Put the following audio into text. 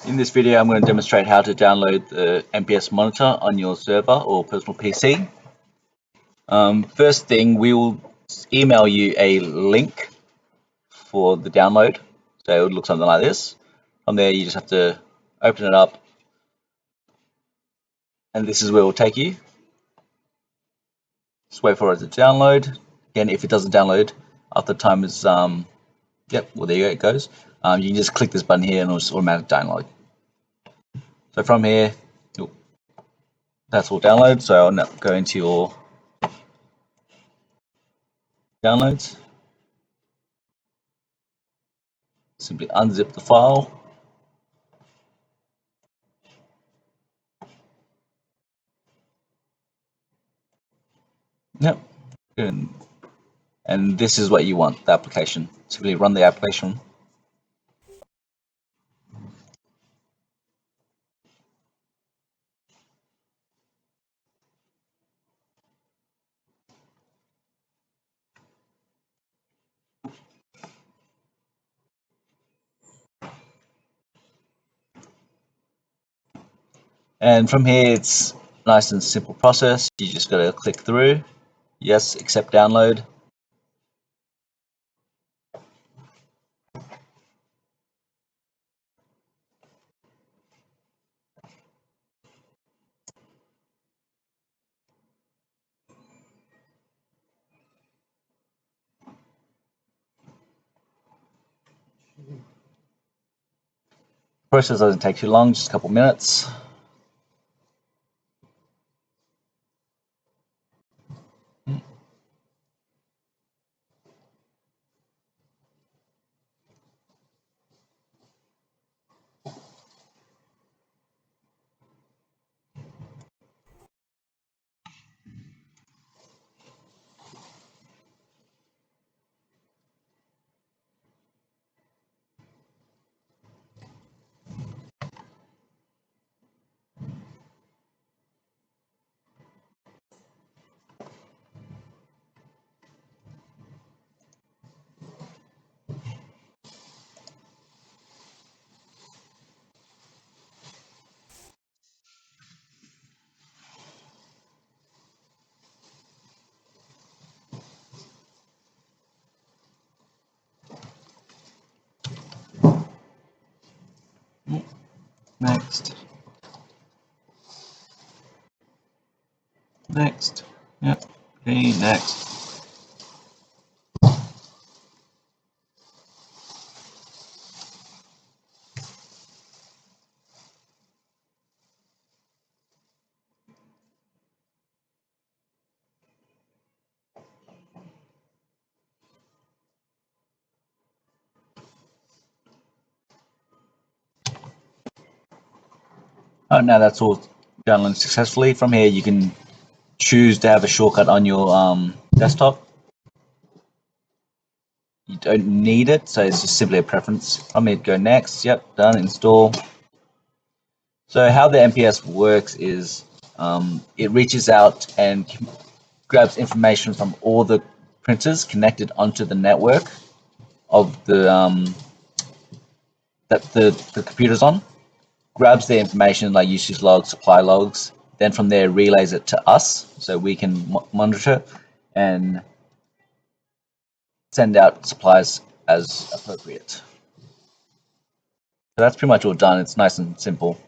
In this video, I'm going to demonstrate how to download the MPS Monitor on your server or personal PC. First thing, we will email you a link for the download. So it would look something like this. From there, you just have to open it up, and this is where it will take you. Just wait for it to download. Again, if it doesn't download after the time is yep, well there you go, it goes. You can just click this button here and it'll just automatically download. So from here, that's all download. So I'll now go into your downloads. Simply unzip the file. Yep. Good. And this is what you want, the application. Simply run the application. And from here, it's nice and simple process. You just got to click through. Yes, accept download. Process doesn't take too long, just a couple minutes. Next. Next. Yep. Okay, next. Oh, now that's all downloaded successfully. From here, you can choose to have a shortcut on your desktop. You don't need it, so it's just simply a preference. I'm going to go next. Yep, done. Install. So how the MPS works is it reaches out and grabs information from all the printers connected onto the network of the that the computer's on. Grabs the information like usage logs, supply logs. Then from there, relays it to us so we can monitor and send out supplies as appropriate. So that's pretty much all done. It's nice and simple.